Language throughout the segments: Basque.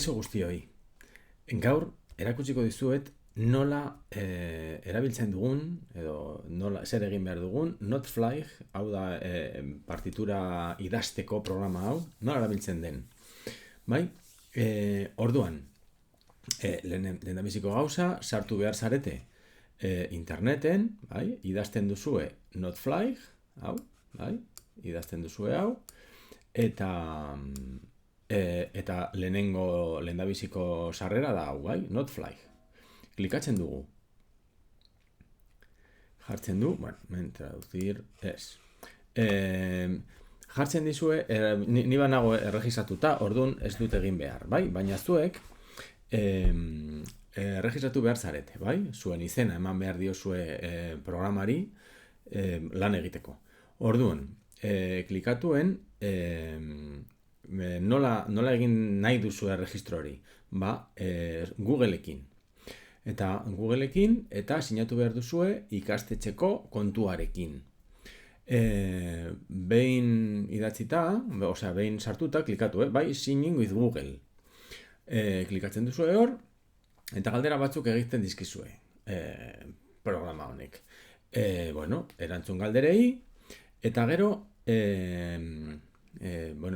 Kaixo guztioi. Gaur erakutsiko dizuet nola erabiltzen dugun edo nola zer egin behar dugun Notefly, hau da partitura idazteko programa hau, nola erabiltzen den. Bai? Orduan, lehendabiziko gauza, sartu behar zarete interneten, bai? Idazten duzue Notefly, hau, bai? Idazten duzue hau, eta lehendabiziko sarrera da hau, bai? Notefly. Klikatzen dugu. Jartzen du, bueno, traducir, ez. Jartzen dizue, ni banago erregistratuta, orduan ez dut egin behar, bai? Baina zuek erregistratu behar zarete, bai? Zuen izena eman behar diozue programari lan egiteko. Orduan, klikatuen nola egin nahi duzu erregistro hori? Ba, Googleekin. Eta Googleekin eta sinatu behar duzue ikastetxeko kontuarekin. Behin idatzita, osea, behin sartuta, klikatu, bai, signing with Google. Klikatzen duzue hor, eta galdera batzuk egiten dizkizue programa honek. Bueno, erantzun galderei, eta gero,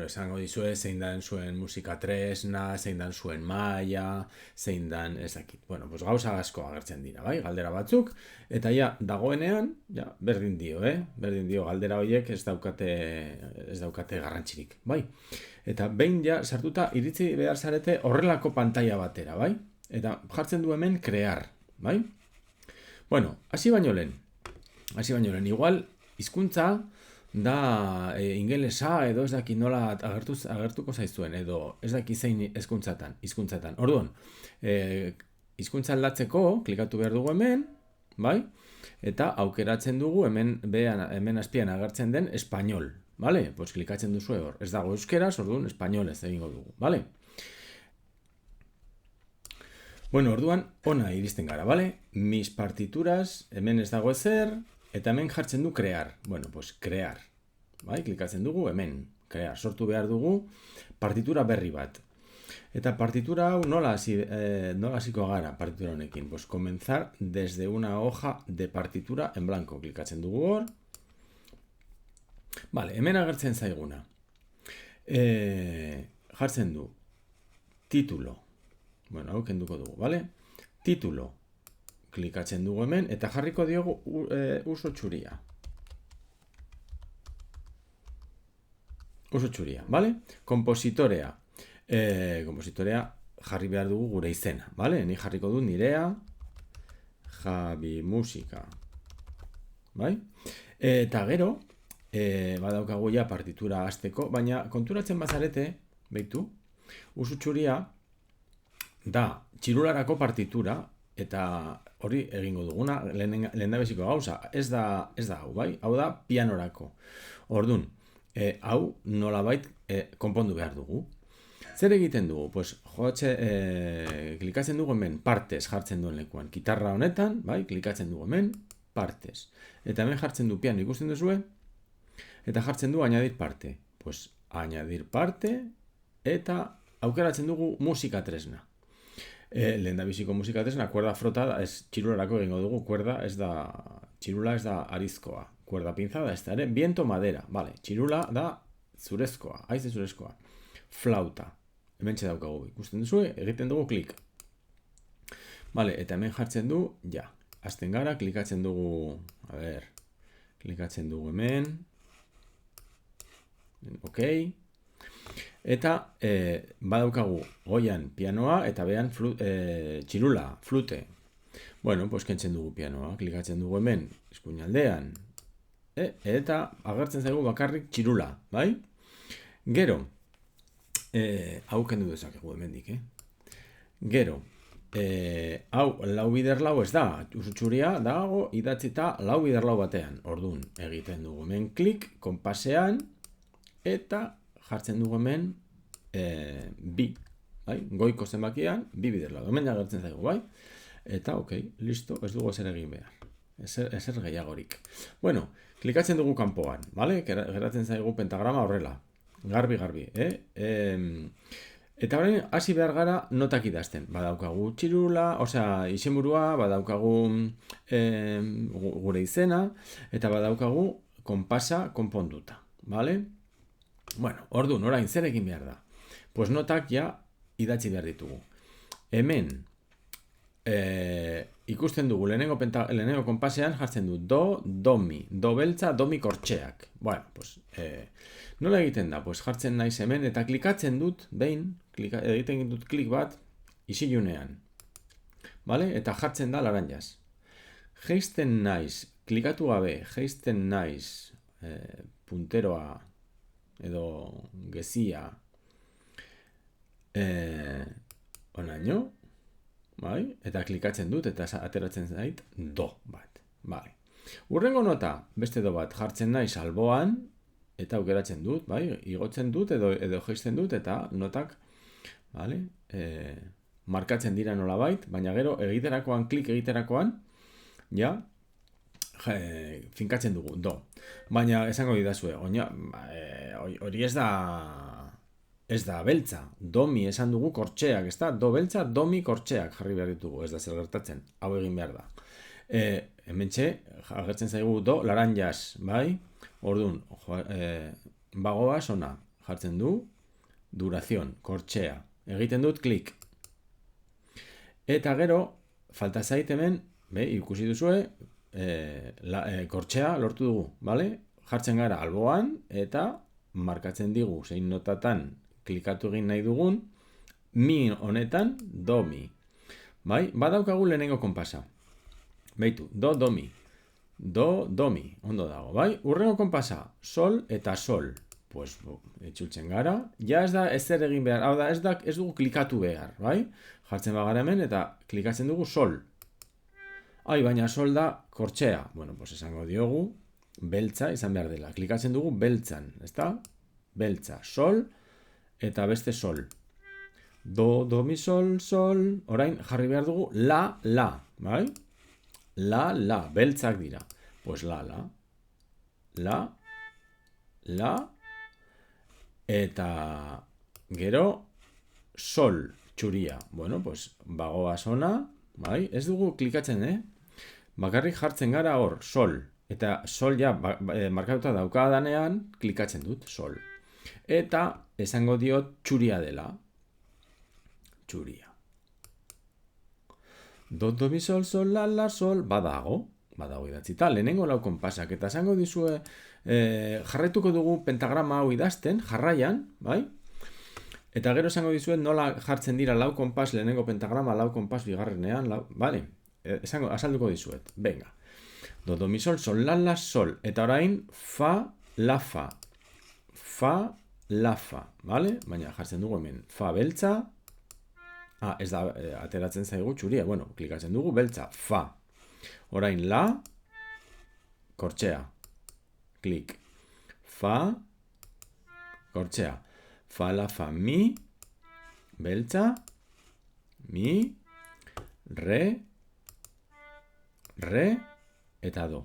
esango dizue zein dan zuen musika tresna, zein dan zuen maila, zein dan ezakit. Bueno, pues gauza asko agertzen dira, bai? Galdera batzuk, eta ja, dagoenean, ja, berdin dio, berdin dio, galdera horiek ez daukate garrantzirik, bai? Eta behin ja, sartuta, iritsi behar zarete horrelako pantaila batera, bai? Eta jartzen du hemen crear, bai? Bueno, hasi baino lehen, igual, hizkuntza da ingelesa edo ez daki nola agertuko zaizuen, edo ez daki zein hizkuntzatan. Orduan, hizkuntza aldatzeko klikatu behar dugu hemen, bai? Eta aukeratzen dugu hemen azpian agertzen den espainol, bale? Pues klikatzen duzu hor. Ez dago euskeraz, orduan espainolez egingo dugu, bale? Bueno, orduan, ona iristen gara, bale? Mis partituras, hemen ez dago ezer, eta hemen jartzen du crear. Bueno, pues crear. Bai, klikatzen dugu hemen. Crear. Sortu behar dugu partitura berri bat. Eta partitura hau nola hasiko gara partitura honekin? Pues comenzar desde una hoja de partitura en blanco. Klikatzen dugu hor. Vale, hemen agertzen zaiguna. Jartzen du título. Bueno, hau kenduko dugu, vale? Título. Klikatzen dugu hemen, eta jarriko diogu uso txuria. Uso txuria, bale? Kompositorea. Kompositorea jarri behar dugu gure izena, bale? Ni jarriko du nirea, Javi Musika. Bai? Eta gero, badaukagu ja partitura hasteko, baina konturatzen bazarete, beitu, uso txuria da txirularako partitura, eta hori egingo duguna, lehendabiziko gauza, ez da hau, bai? Hau da pianorako. Orduan, hau nolabait konpondu behar dugu. Zer egiten dugu? Pues, klikatzen dugu hemen partes jartzen duen lekuan. Gitarra honetan, bai? Klikatzen dugu hemen partes. Eta hemen jartzen du piano ikusten duzue, eta jartzen du añadir parte. Pues, añadir parte, eta aukeratzen dugu musika tresna. Lehendabiziko musika tresna, kuerda frotada, ez txirularako egingo dugu, txirula ez da arizkoa, kuerda pinzada ez da ere, viento madera, vale, txirula da zurezkoa, haize zurezkoa, flauta, hemen daukagu, ikusten duzu, egiten dugu klik. Vale, eta hemen jartzen du, ja, hasten gara, klikatzen dugu, klikatzen dugu hemen, ok. Eta badaukagu goian pianoa eta behan txirula, flute. Bueno, pues kentzen dugu pianoa, klikatzen dugu hemen eskuinaldean. Eta agertzen zaigu bakarrik txirula, bai? Gero, hau kendu dezakegu hemendik, Gero, hau lau bider lau ez da, usutxuria dago idatzita lau bider lau batean. Orduan, egiten dugu hemen klik, konpasean, eta jartzen dugu hemen bi, bai? Goiko zenbakian, bi bider lau. Hemen agertzen zaigu, bai? Eta, ok, listo, ez dugu ezer egin behar. Ezer gehiagorik. Bueno, klikatzen dugu kanpoan, bale? Geratzen zaigu pentagrama horrela. Garbi. Eta orain hasi behar gara notak idazten. Badaukagu txirula, osea, izenburua, badaukagu gure izena, eta badaukagu konpasa konponduta, bale? Bueno, orduan, orain zer egin behar da? Pues notak ja idatzi behar ditugu. Hemen, ikusten dugu lehenengo konpasean jartzen du do, domi, do beltza, domi kortxeak. Bueno, pues, nola egiten da? Pues jartzen naiz hemen eta klikatzen dut, behin, egiten dut klik bat, isilunean. Vale? Eta jartzen da laranjaz. Geisten naiz, klikatu gabe, geisten naiz punteroa edo gezia onaino, bai? Eta klikatzen dut eta ateratzen zait do bat. Vale. Urrengo nota, beste do bat, jartzen naiz alboan eta aukeratzen dut, bai? Igotzen dut edo geisten dut eta notak, vale? Markatzen dira nolabait, baina gero egiterakoan, klik egiterakoan, ja, finkatzen dugu, do. Baina esango didazue, hori ez da beltza, domi esan dugu kortxeak, ez da, do beltza, domi kortxeak jarri behar ditugu, ez da zer gertatzen, hau egin behar da. Hementxe, agertzen zaigu do, laranjaz, bai? Orduan, bagoaz ona, jartzen du, durazion, kortxea, egiten dut klik. Eta gero, falta zait hemen, ikusi duzue, kortxea lortu dugu, bale? Jartzen gara alboan eta markatzen digu zein notatan klikatu egin nahi dugun, mi honetan do mi. Bai? Badaukagu lehenengo konpasa. Beitu, do, do, mi. Do, do, mi. Ondo dago, bai? Urrengo konpasa, sol eta sol. Pues, etxultzen gara. Ja ez da ezer egin behar. Hau da, ez dugu klikatu behar, bai? Jartzen bagara hemen eta klikatzen dugu sol. Baina sol da kortxea. Bueno, pues esango diogu, beltza izan behar dela. Klikatzen dugu beltzan, ezta? Beltza, sol eta beste sol. Do, do, mi, sol, sol. Orain jarri behar dugu la, la, bai? La, la, beltzak dira. Pues la, la. La, la. Eta gero sol txuria. Bueno, pues bagoaz ona, bai? Ez dugu klikatzen, Bakarrik jartzen gara hor, sol. Eta sol ja markatuta daukadanean klikatzen dut, sol. Eta esango diot txuria dela. Txuria. Do, do, mi, sol, sol, la, la, sol. Badago idatzita. Lehenengo lau konpasak. Eta esango dizue, jarraituko dugu pentagrama hau idazten, jarraian, bai? Eta gero esango dizuen nola jartzen dira lau konpas lehenengo pentagrama, lau konpas bigarrenean, bale? Azalduko dizuet. Venga. Do, do, mi, sol, sol, la, la, sol. Eta orain, fa, la, fa. Fa, la, fa. Bale? Baina jartzen dugu hemen. Fa beltza. Ez da ateratzen zaigu txuria. Bueno, klikatzen dugu beltza. Fa. Orain la. Kortxea. Klik. Fa. Kortxea. Fa, la, fa, mi. Beltza. Mi. Re. Re. Eta do.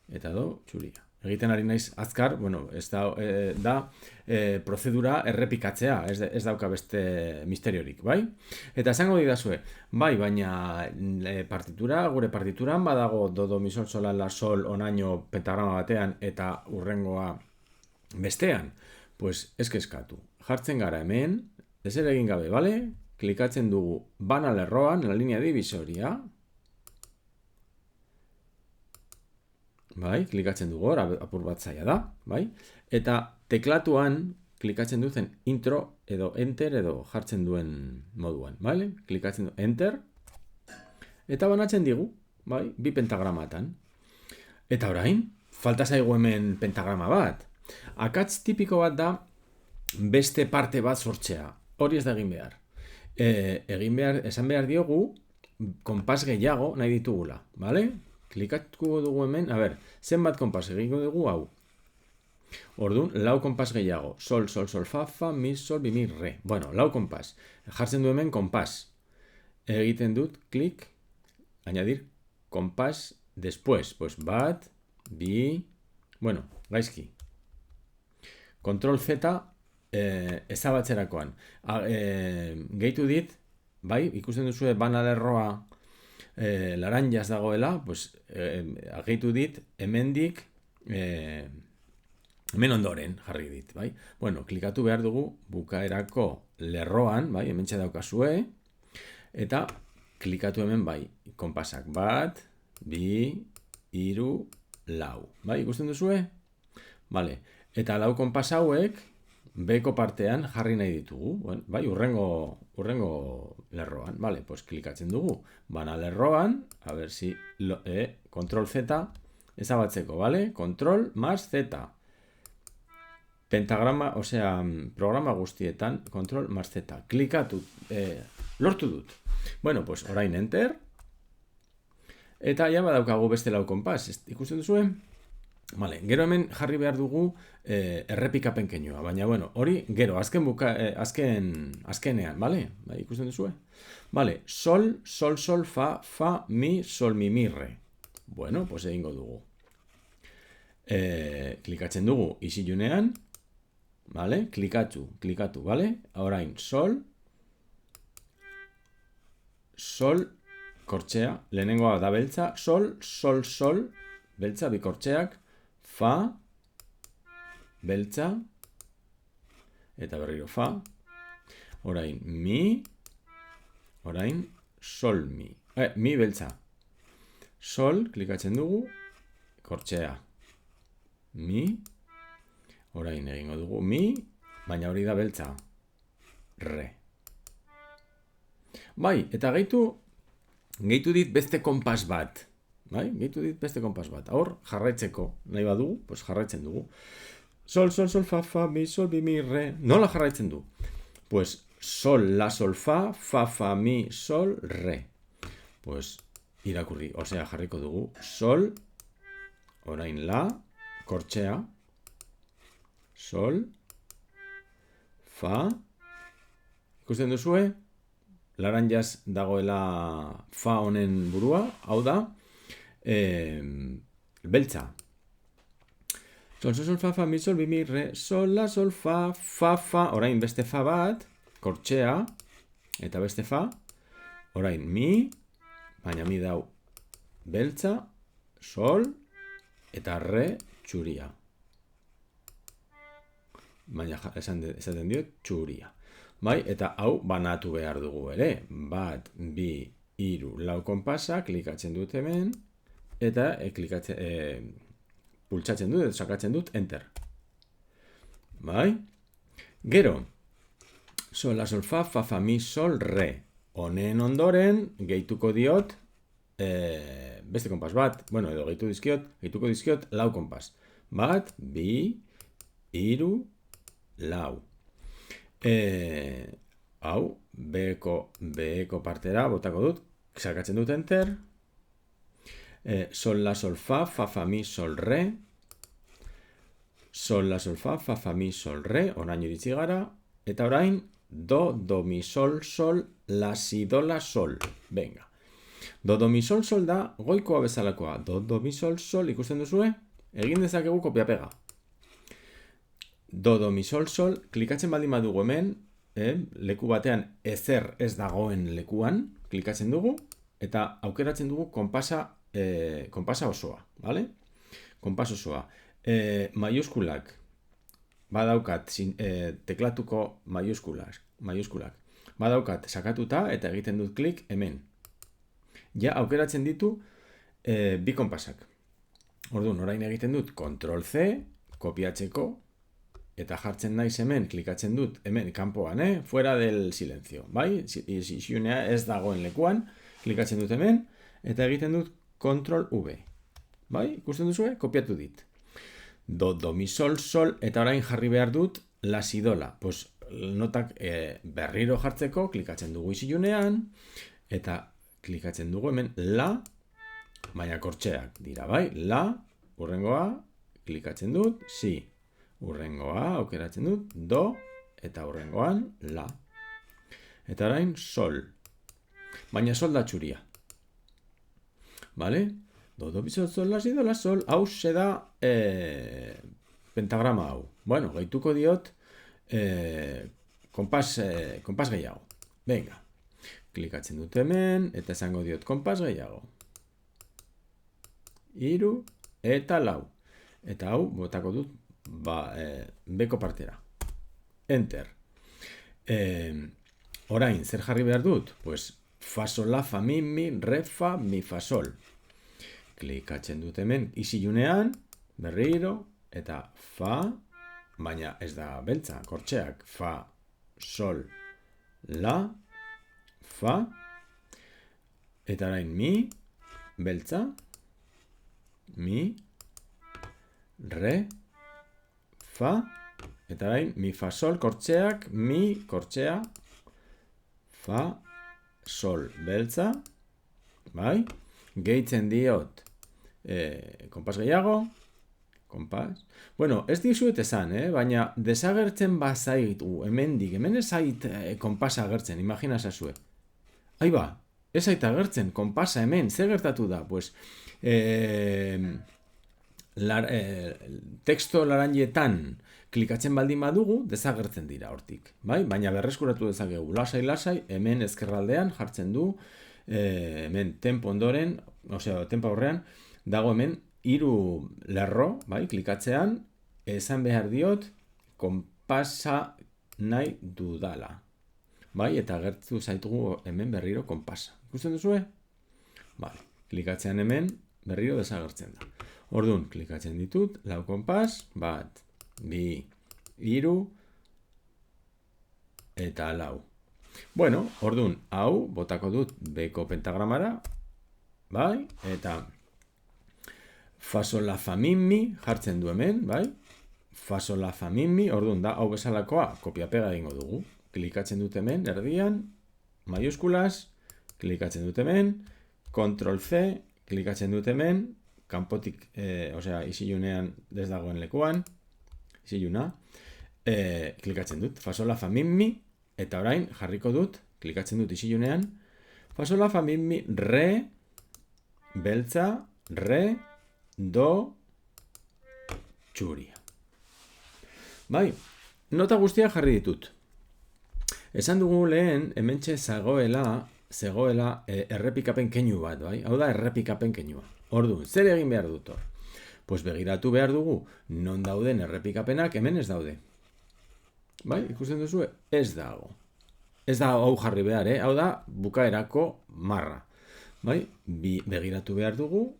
Eta do txuria. Egiten ari naiz azkar, bueno, ez da prozedura errepikatzea, ez dauka beste misteriorik, bai? Eta esango didazue, bai, baina gure partituran badago do, do, mi, sol, sol, la, sol, onaino pentagrama batean eta urrengoa bestean. Pues ez kezkatu. Jartzen gara hemen, ez ere egin gabe, bale? Klikatzen dugu bana lerroan, la linea divisoria. Bai, klikatzen dugu hor, apur bat zaila da, bai? Eta teklatuan klikatzen duzen intro edo enter edo jartzen duen moduan, bai? Klikatzen du enter eta banatzen digu, bai? Bi pentagramatan. Eta orain, falta zaigu hemen pentagrama bat. Akats tipiko bat da beste parte bat sortzea. Hori ez da egin behar. Esan behar diogu konpas gehiago nahi ditugula, bale? Klikatuko dugu hemen, zenbat konpas egingo dugu hau. Orduan, lau konpas gehiago. Sol, sol, sol, fa, fa, mi, sol, bi, mi, re. Bueno, lau konpas. Jartzen du hemen konpas. Egiten dut, klik, añadir konpas después. Pues bat, bi, bueno, gaizki. Control Z ezabatzerakoan. Gehitu dit, bai, ikusten duzue banalerroa laranjas dagoela, pues, gehitu dit, hemendik, hemen ondoren jarri dit, bai? Bueno, klikatu behar dugu bukaerako lerroan, bai, hementxe daukazue, eta klikatu hemen, bai, konpasak 1, 2, 3, 4, bai, ikusten duzue? Vale, eta 4 konpas hauek, beko partean jarri nahi ditugu, bai, urrengo lerroan, vale, pues klikatzen dugu, bana lerroan, a ver si, control Z, ezabatzeko, vale, control más Z, pentagrama, osea, programa guztietan, control más Z, klikatu, lortu dut, bueno, pues orain enter, eta ja badaukagu beste 4 konpas, ikusten duzue? Vale, gero hemen jarri behar dugu errepikapen keinua, baina bueno, hori gero, azkenean, vale? Bai, ikusten duzue? Vale, sol, sol, sol, fa, fa, mi, sol, mi, re. Bueno, pues egingo dugu. Klikatzen dugu isilunean, vale? Klikatu, vale? Orain, sol, sol, kortxea, lehenengoa da beltza, sol, sol, sol, beltza, bi kortxeak, fa, beltza, eta berriro fa, orain mi, orain sol mi, mi beltza, sol, klikatzen dugu, kortxea, mi, orain egingo dugu mi, baina hori da beltza, re. Bai, eta gehitu dit beste konpas bat, bai, gehitu dit beste konpas bat. Hor, jarraitzeko nahi badugu, pues jarraitzen dugu. Sol, sol, sol, fa, fa, mi, sol, mi, re. Nola jarraitzen du? Pues sol, la, sol, fa, mi, sol, re. Pues irakurri, osea jarriko dugu. Sol, orain la, kortxea, sol, fa, ikusten duzue? Laranjas dagoela fa honen burua, hau da, beltza. Sol, sol, sol, fa, mi, sol, mi, re, sol, la, sol, fa, orain beste fa bat, kortxea, eta beste fa, orain mi, baina mi dau beltza, sol, eta re, txuria. Baina esaten diot, txuria. Bai, eta hau banatu behar dugu ere. 1, 2, 3, 4 konpasa, klikatzen dut hemen, eta pultsatzen dut, eta sakatzen dut, enter. Bai? Gero, sol, la, sol, fa, mi, sol, re. Honen ondoren, gehituko diot, beste konpas bat, bueno, edo gehituko dizkiot, 4 konpas. 1, 2, 3, 4. Hau, beko partera botako dut, sakatzen dut enter, sol, la, sol, fa, mi, sol, re, sol, la, sol, fa, mi, sol, re, orain iritsi gara, eta orain, do, mi, sol, la, si, do, la, sol, venga. Do, mi, sol, da, goikoa bezalakoa, do, mi, sol, ikusten duzue, egin dezakegu kopia-pega. Do, mi, sol, klikatzen baldin badugu hemen, leku batean ezer ez dagoen lekuan, klikatzen dugu, eta aukeratzen dugu konpasa osoa, vale? Konpas osoa. Maiuskulak, badaukat teklatuko maiuskulak, badaukat sakatuta eta egiten dut klik hemen. Ja, aukeratzen ditu bi konpasak. Orduan, orain egiten dut Ctrl C, kopiatzeko, eta jartzen naiz hemen, klikatzen dut, hemen, kanpoan, fuera del silencio, bai? Isilunea ez dagoen lekuan, klikatzen dut hemen, eta egiten dut Ctrl V, bai? Ikusten duzue? Kopiatu dit. Do, mi, sol, eta orain jarri behar dut la, si, do, la. Pues, notak berriro jartzeko, klikatzen dugu isilunean, eta klikatzen dugu hemen la, baina kortxeak dira, bai? La, urrengoa, klikatzen dut, si. Urrengoa, aukeratzen dut, do, eta urrengoan, la. Eta orain, sol. Baina sol da txuria. Vale? Do, mi, sol, la, si, do, la, sol. Hau da pentagrama hau. Bueno, gehituko diot konpas gehiago. Venga, klikatzen dut hemen, eta esango diot konpas gehiago. 3 eta 4. Eta hau, botako dut, beko partera. Enter. Orain, zer jarri behar dut? Pues, fa, sol, la, fa, mi, re, fa, mi, fa, sol. Klikatzen dut hemen, isilunean, berriro, eta fa, baina ez da beltza, kortxeak, fa, sol, la, fa, eta orain mi, beltza, mi, re, fa, eta orain mi, fa, sol, kortxeak, mi, kortxea, fa, sol, beltza, bai, gehitzen diot, konpas gehiago, konpas. Bueno, ez dizuet esan, baina desagertzen bazaitu, hemendik, hemen ez zait konpasa agertzen, imagina zazue. Aiba, ez zait agertzen, konpasa hemen, zer gertatu da? Pues, teksto laranjetan klikatzen baldin badugu, desagertzen dira hortik, bai? Baina berreskuratu dezakegu, lasai, hemen ezkerraldean jartzen du, hemen tempo ondoren, tempo aurrean, dago hemen 3 lerro, bai, klikatzean, esan behar diot, konpasa nahi dudala. Bai, eta gertu zaitugu hemen berriro konpasa. Ikusten duzue? Bai, klikatzean hemen berriro desagertzen da. Orduan, klikatzen ditut, 4 konpas, 1, 2, 3, eta 4. Bueno, orduan, hau, botako dut beko pentagramara, bai, eta fa, sol, la, fa, mi, jartzen du hemen, bai, fa, sol, la, fa, mi, orduan da, hau bezalakoa, kopia-pega egingo dugu. Klikatzen dut hemen, erdian, mayuskulas, klikatzen dut hemen, Ctrl C, klikatzen dut hemen, kanpotik, isilunean ez dagoen lekuan, isiluna, klikatzen dut, fa, sol, la, fa, mi, eta orain jarriko dut, klikatzen dut isilunean, fa, sol, la, fa, mi, re, beltza, re, do, txuria. Bai, nota guztia jarri ditut. Esan dugu lehen, hementxe zegoela errepikapen keinu bat, bai? Hau da errepikapen keinua. Orduan, zer egin behar dut hor? Pues begiratu behar dugu, non dauden errepikapenak, hemen ez daude. Bai, ikusten duzu, ez dago. Ez da hau jarri behar, hau da bukaerako marra. Bai, begiratu behar dugu,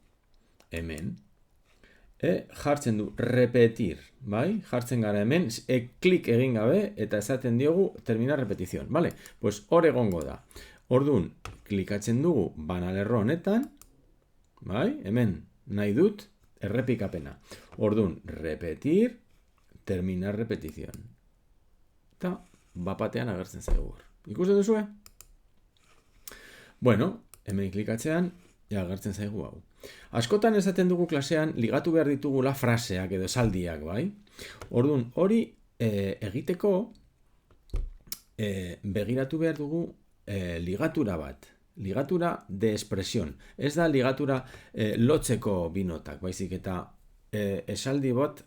hemen. Jartzen du repetir, bai? Jartzen gara hemen, klik egin gabe, eta esaten diogu terminar repetizion, bale? Pues hor egongo da. Orduan, klikatzen dugu banalerro honetan, bai? Hemen nahi dut errepikapena. Orduan, repetir, terminar repetizion. Eta bapatean agertzen zaigu hor. Ikusten duzue? Bueno, hemen klikatzean, agertzen zaigu hau. Askotan esaten dugu klasean ligatu behar ditugula fraseak edo esaldiak, bai? Orduan, hori egiteko begiratu behar dugu ligatura bat. Ligatura de expresión. Ez da ligatura lotzeko binotak, baizik eta esaldi bat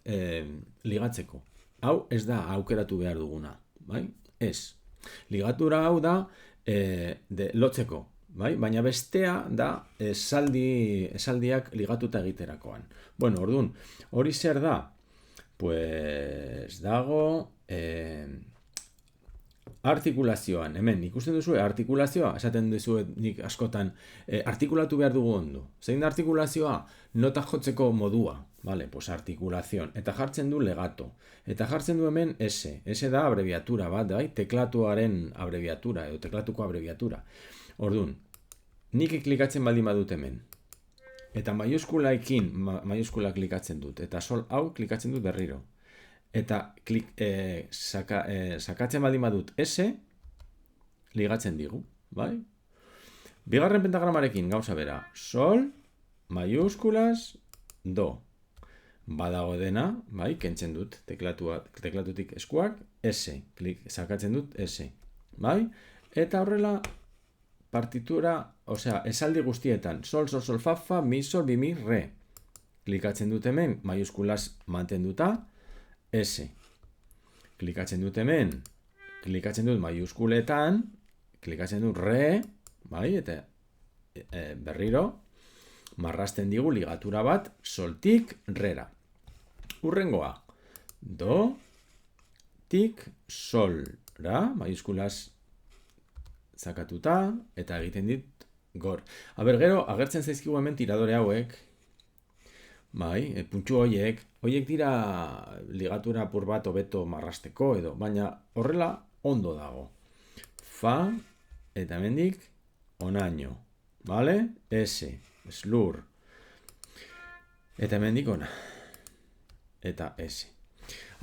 ligatzeko. Hau ez da aukeratu behar duguna, bai? Ez. Ligatura hau da lotzeko. Bai? Baina bestea da esaldiak ligatuta egiterakoan. Bueno, orduan, hori zer da? Pues dago artikulazioan. Hemen, ikusten duzu artikulazioa? Esaten duzu nik askotan artikulatu behar dugu ondo. Zein da artikulazioa? Nota jotzeko modua. Vale, pues artikulazion. Eta jartzen du legato. Eta jartzen du hemen S. S da abreviatura bat, bai? Teklatuaren abreviatura, edo teklatuko abreviatura. Orduan, nik klikatzen baldin badut hemen. Eta maiuskula klikatzen dut. Eta sol hau klikatzen dut berriro. Eta sakatzen baldin badut S, ligatzen digu. Bai? Bigarren pentagramarekin gauza bera. Sol, maiuskulas, do. Badago dena, bai, kentzen dut teklatutik eskuak, S. Sakatzen dut S. Bai? Eta horrela partitura, esaldi guztietan, sol, sol, sol, fa, fa, mi, sol, bi, mi, re. Klikatzen dut hemen, maiuskulas mantenduta, S. klikatzen dut hemen, klikatzen dut maiuskuletan, klikatzen dut re, bai, eta berriro, marrazten digu ligatura bat soltik rera. Urrengoa, do, tik, sol, ra, maiuskulaz zakatuta, eta egiten dit gor. Gero, agertzen zaizkigu hemen tiradore hauek, bai, puntxu horiek dira ligatura apur bat hobeto marrasteko edo, baina horrela ondo dago. Fa, eta hemendik, onaino, bale? S, slur, eta hemendik ona, eta S.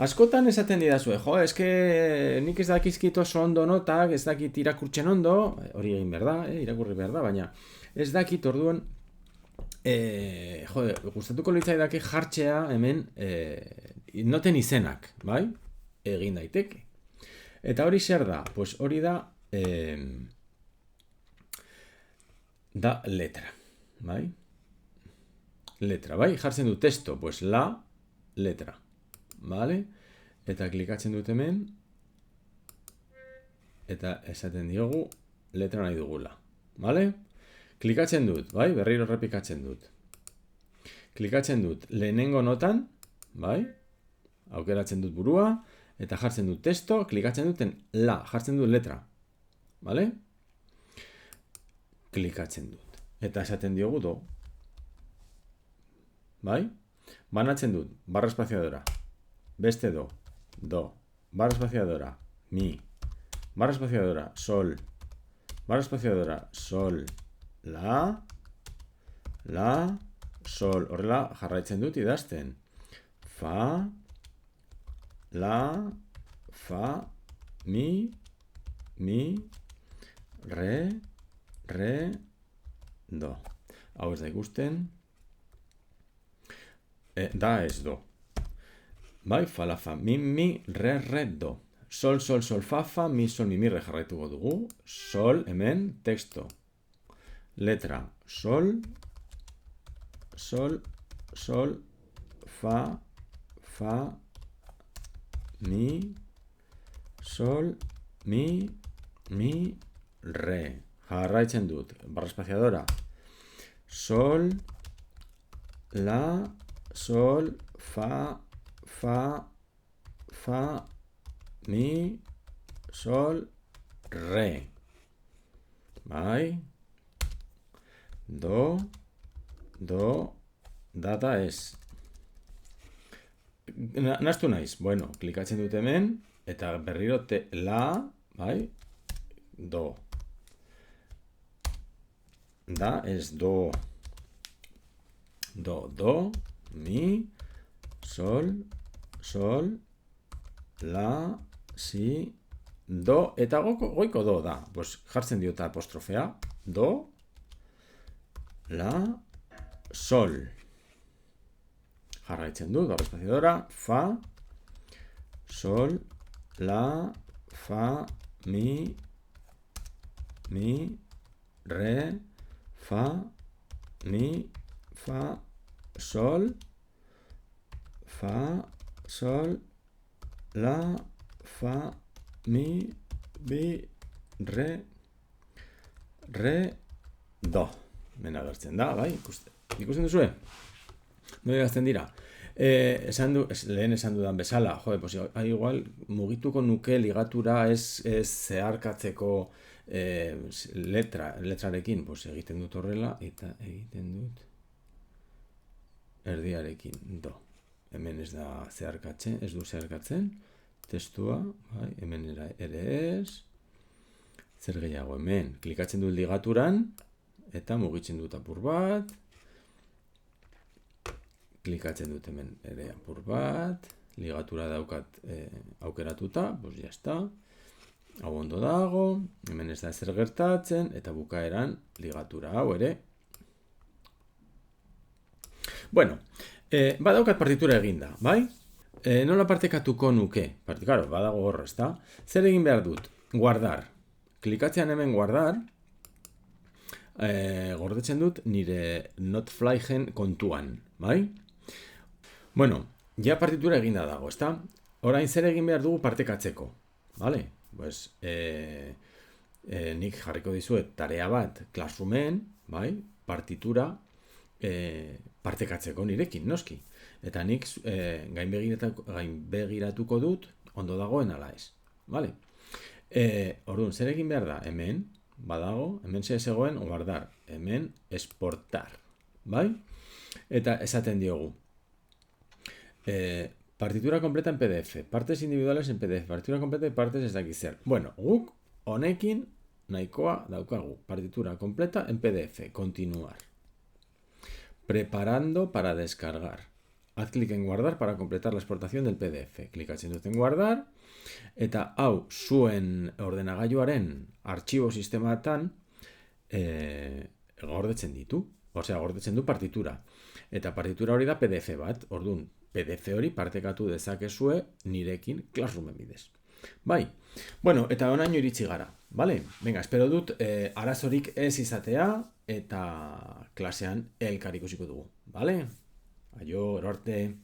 Askotan esaten didazue, eske nik ez dakizkit oso ondo notak, ez dakit irakurtzen ondo, hori egin behar da, irakurri behar da, baina ez dakit orduan, gustatuko litzaidake jartzea hemen noten izenak, bai? Egin daiteke. Eta hori zer da? Pues hori da letra, bai? Letra, bai? Jartzen du testo, pues la letra. Vale? Eta klikatzen dut hemen, eta esaten diogu letra nahi dugula. Vale? Klikatzen dut, bai? Berriro errepikatzen dut. Klikatzen dut lehenengo notan, bai? Aukeratzen dut burua, eta jartzen dut testo, klikatzen duten la, jartzen dut letra. Vale? Klikatzen dut. Eta esaten diogu do. Bai? Banatzen dut, barra espaziadora. Beste do, barra espaciadora, mi, barra espaciadora, sol, barra espaciadora, sol, la, sol, horrela jarraitzen dut idazten. Fa, la, fa, mi, re, do. Hau ez da ikusten. Da ez do. Bai, fa, la, fa, mi, re, do. Sol, fa, mi, sol, mi, re jarraituko dugu. Sol, hemen, texto. Letra, sol, fa, mi, sol, mi, re. Jarraitzen dut. Barra espaciadora. Sol, la, sol, fa, mi, sol, re. Bai. Do, data ez. Nastu naiz. Bueno, klikatzen dut hemen, eta berriro la, bai, do. Da ez do. Do, mi, sol, la, si, do, eta goiko do da. Pues jartzen diota apostrofea, do, la, sol. Jarraitzen dut, barra espaciadora, fa, sol, la, fa, mi, re, fa, mi, fa, sol, la, fa, mi, re, do. Hemen agertzen da, bai? Ikusten duzue? Noi gazten dira. Lehen esan dudan bezala, pues igual mugituko nuke ligatura ez zeharkatzeko letrarekin, pues egiten dut horrela, eta egiten dut erdiarekin, do. Hemen ez da zeharkatzen, ez du zeharkatzen, testua, bai, hemen ere ez, zer gehiago hemen, klikatzen dut ligaturan, eta mugitzen dut apur bat, klikatzen dut hemen ere apur bat, ligatura daukat aukeratuta, pues ya está, hau ondo dago, hemen ez da zer gertatzen, eta bukaeran ligatura hau ere. Bueno, badaukat partitura eginda, bai? Nola partekatuko nuke? Claro, badago horra, ezta? Zer egin behar dut? Guardar. Klikatzean hemen guardar, gordetzen dut nire notflygen kontuan, bai? Bueno, ja partitura eginda dago, ezta? orain zer egin behar dugu partekatzeko, vale? Pues, nik jarriko dizuet tarea bat Classroomen, bai? Partitura partekatzeko nirekin, noski. Eta nik gainbegiratuko dut ondo dagoen ala ez, vale? Orduan, zer egin behar da? Hemen, badago, hemen zegoen guardar, hemen exportar, bai? Eta esaten diogu, partitura completa en PDF, partes individuales en PDF, partitura completa y partes ez dakit zer. Bueno, guk honekin nahikoa daukagu, partitura completa en PDF, continuar. Preparando para descargar. Haz clic en guardar para completar la exportación del PDF. Klikatzen dut en guardar, eta hau zuen ordenagailuaren artxibo sistematan gordetzen ditu. Osea, gordetzen du partitura. Eta partitura hori da PDF bat. Orduan, PDF hori partekatu dezakezue nirekin Classroomen bidez. Bai, bueno, eta onaino iritsi gara. Vale? Venga, espero dut arazorik ez izatea eta klasean elkar ikusiko dugu. Vale? Aio, ero arte.